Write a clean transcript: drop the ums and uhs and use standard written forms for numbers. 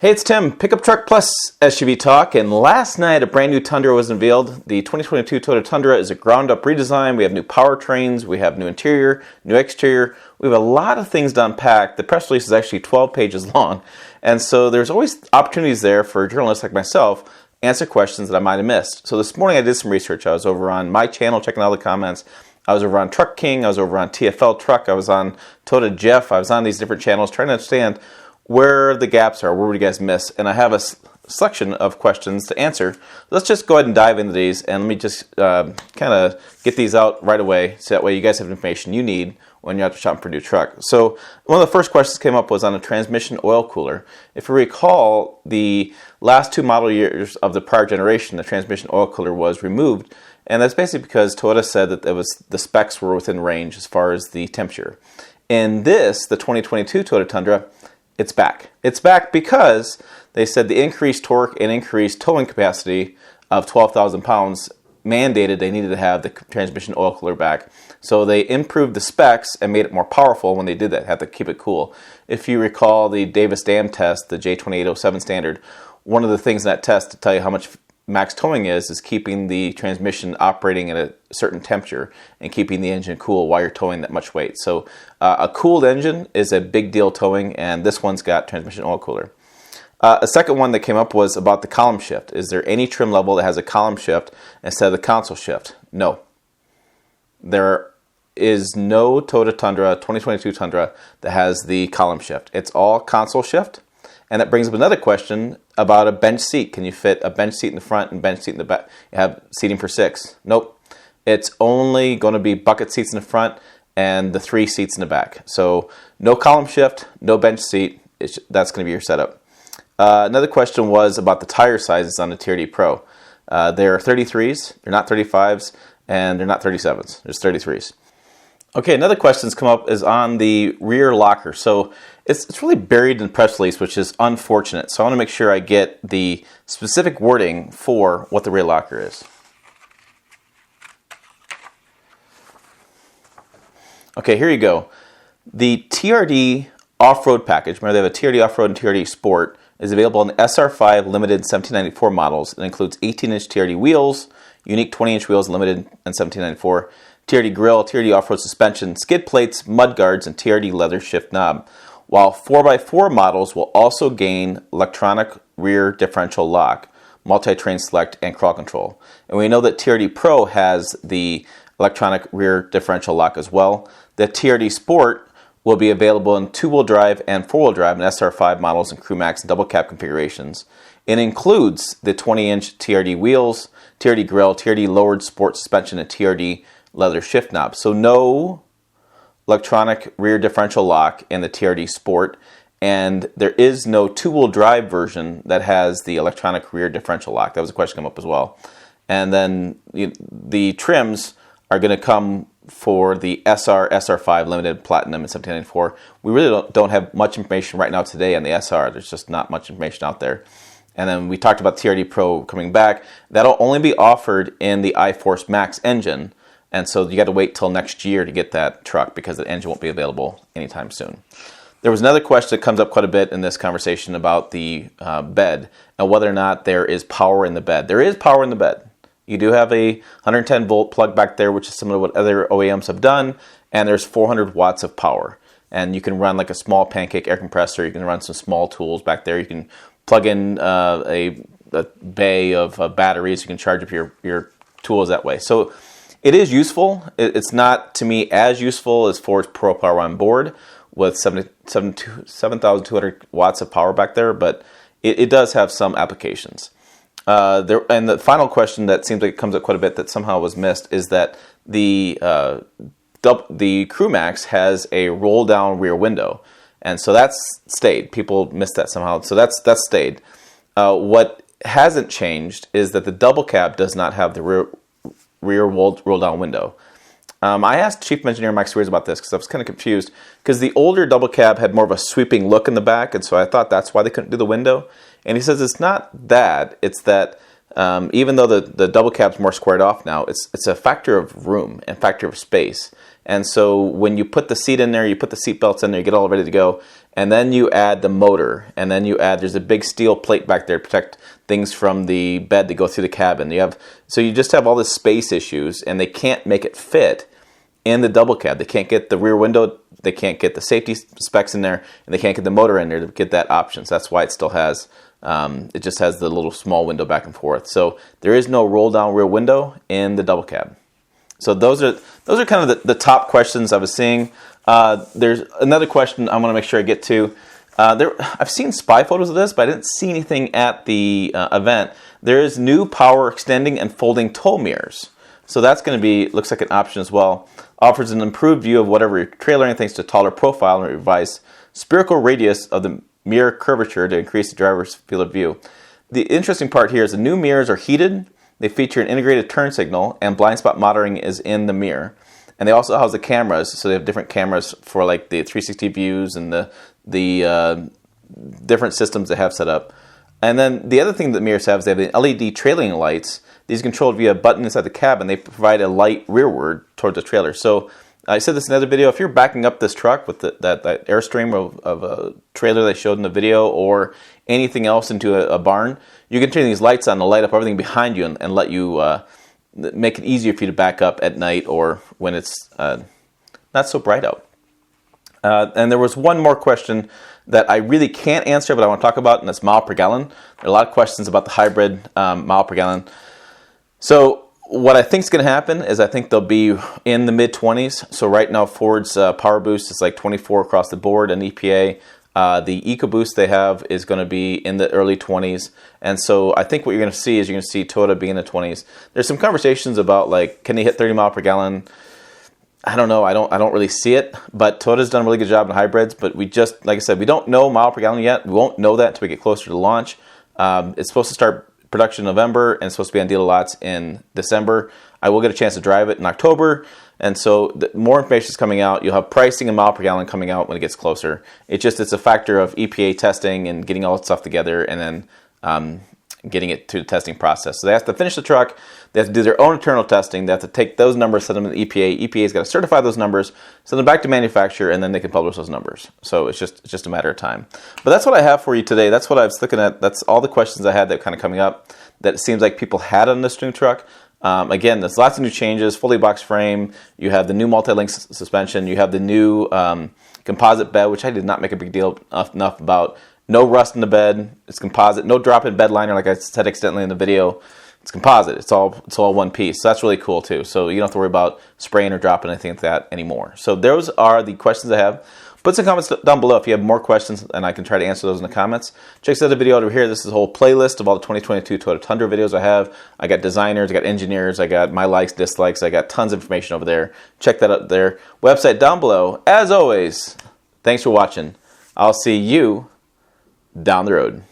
Hey, it's Tim, Pickup Truck Plus SUV Talk, and last night a brand new Tundra was unveiled. The 2022 Toyota Tundra is a ground-up redesign. We have new powertrains, we have new interior, new exterior. We have a lot of things to unpack. The press release is actually 12 pages long, and so there's always opportunities there for journalists like myself to answer questions that I might have missed. So this morning I did some research. I was over on my channel checking all the comments. I was over on Truck King, I was over on TFL Truck, I was on Toyota Jeff, I was on these different channels trying to understand where the gaps are, where would you guys miss? And I have a selection of questions to answer. Let's just go ahead and dive into these, and let me just kind of get these out right away, so that way you guys have information you need when you're out shopping for a new truck. So one of the first questions came up was on a transmission oil cooler. If you recall, the last two model years of the prior generation, the transmission oil cooler was removed, and that's basically because Toyota said that the specs were within range as far as the temperature. In this, the 2022 Toyota Tundra, it's back. It's back because they said the increased torque and increased towing capacity of 12,000 pounds mandated they needed to have the transmission oil cooler back. So they improved the specs and made it more powerful when they did that, had to keep it cool. If you recall the Davis Dam test, the J2807 standard, one of the things in that test to tell you how much max towing is keeping the transmission operating at a certain temperature and keeping the engine cool while you're towing that much weight. So a cooled engine is a big deal towing, and this one's got transmission oil cooler. A second one that came up was about the column shift. Is there any trim level that has a column shift instead of the console shift? No. There is no Toyota Tundra, 2022 Tundra, that has the column shift. It's all console shift. And that brings up another question about a bench seat. Can you fit a bench seat in the front and bench seat in the back? You have seating for 6. Nope. It's only going to be bucket seats in the front and the 3 seats in the back. So no column shift, no bench seat. That's going to be your setup. Another question was about the tire sizes on the TRD Pro. They're 33s, they're not 35s, and they're not 37s. There's 33s. Okay, another question that's come up is on the rear locker. So it's really buried in the press release, which is unfortunate. So I want to make sure I get the specific wording for what the rear locker is. Okay, here you go. The TRD off-road package, remember they have a TRD off-road and TRD Sport, is available in the SR5 Limited 1794 models. It includes 18-inch TRD wheels, unique 20-inch wheels Limited and 1794, TRD grille, TRD off-road suspension, skid plates, mud guards, and TRD leather shift knob. While 4x4 models will also gain electronic rear differential lock, multi-train select, and crawl control. And we know that TRD Pro has the electronic rear differential lock as well. The TRD Sport will be available in 2-wheel drive and 4-wheel drive in SR5 models and Crew Max and double cab configurations. It includes the 20-inch TRD wheels, TRD grille, TRD lowered sport suspension, and TRD leather shift knob. So no electronic rear differential lock in the TRD Sport, and there is no 2-wheel drive version that has the electronic rear differential lock. That was a question come up as well. And then the trims are going to come for the SR5 Limited, Platinum, and 1794. We really don't have much information right now today on the SR. There's just not much information out there. And then we talked about TRD Pro coming back. That'll only be offered in the iForce Max engine. And so you got to wait till next year to get that truck because the engine won't be available anytime soon. There was another question that comes up quite a bit in this conversation about the bed and whether or not there is power in the bed. There is power in the bed. You do have a 110 volt plug back there, which is similar to what other OEMs have done, and there's 400 watts of power. And you can run like a small pancake air compressor. You can run some small tools back there. You can plug in a bay of batteries. You can charge up your tools that way. So it is useful. It's not, to me, as useful as Ford's Pro Power on board with 7,200 watts of power back there, but it does have some applications. And the final question that seems like it comes up quite a bit that somehow was missed is that the Crew Max has a roll-down rear window, and so that's stayed. People missed that somehow, so that's stayed. What hasn't changed is that the double cab does not have the rear roll-down window. I asked Chief Engineer Mike Swears about this because I was kind of confused because the older double cab had more of a sweeping look in the back, and so I thought that's why they couldn't do the window. And he says it's not that, it's that even though the double cab's more squared off now, it's a factor of room and factor of space. And so when you put the seat in there, you put the seat belts in there, you get all ready to go, and then you add the motor, and then there's a big steel plate back there to protect things from the bed that go through the cabin. So you just have all this space issues, and they can't make it fit in the double cab. They can't get the rear window, they can't get the safety specs in there, and they can't get the motor in there to get that option. So that's why it still has, it just has the little small window back and forth. So there is no roll down rear window in the double cab. So those are kind of the top questions I was seeing. There's another question I want to make sure I get to. I've seen spy photos of this, but I didn't see anything at the event. There is new power extending and folding tow mirrors. So that's going to be, looks like an option as well. Offers an improved view of whatever you're trailering, thanks to a taller profile and a revised spherical radius of the mirror curvature to increase the driver's field of view. The interesting part here is the new mirrors are heated. They feature an integrated turn signal, and blind spot monitoring is in the mirror. And they also house the cameras, so they have different cameras for like the 360 views and the different systems they have set up. And then the other thing that mirrors have is they have the LED trailing lights. These are controlled via a button inside the cab, and they provide a light rearward towards the trailer. So I said this in another video, if you're backing up this truck with that Airstream of a trailer they showed in the video, or anything else into a barn, you can turn these lights on to light up everything behind you and let you make it easier for you to back up at night or when it's not so bright out. And there was one more question that I really can't answer, but I want to talk about, and that's mile per gallon. There are a lot of questions about the hybrid mile per gallon. So what I think is going to happen is I think they'll be in the mid-20s. So right now Ford's Power Boost is like 24 across the board, and EPA. The EcoBoost they have is going to be in the early 20s. And so I think what you're going to see is you're going to see Toyota be in the 20s. There's some conversations about, like, can they hit 30 mile per gallon? I don't know. I don't really see it. But Toyota's done a really good job in hybrids. But we just, like I said, we don't know mile per gallon yet. We won't know that until we get closer to launch. It's supposed to start production in November, and it's supposed to be on dealer lots in December. I will get a chance to drive it in October, and so more information is coming out. You'll have pricing and mile per gallon coming out when it gets closer. It's a factor of EPA testing and getting all that stuff together, and then getting it through the testing process. So they have to finish the truck. They have to do their own internal testing. They have to take those numbers, send them to the EPA. EPA's got to certify those numbers, send them back to manufacturer, and then they can publish those numbers. So it's just a matter of time. But that's what I have for you today. That's what I was looking at. That's all the questions I had that kind of coming up that it seems like people had on this new truck. Again, there's lots of new changes. Fully box frame. You have the new multi-link suspension. You have the new composite bed, which I did not make a big deal enough about. No rust in the bed. It's composite. No drop-in bed liner, like I said accidentally in the video. It's composite. It's all one piece. So that's really cool too. So you don't have to worry about spraying or dropping anything like that anymore. So those are the questions I have. Put some comments down below if you have more questions, and I can try to answer those in the comments. Check this other video over here. This is a whole playlist of all the 2022 Toyota Tundra videos I have. I got designers, I got engineers, I got my likes, dislikes. I got tons of information over there. Check that out there. Website down below. As always, thanks for watching. I'll see you down the road.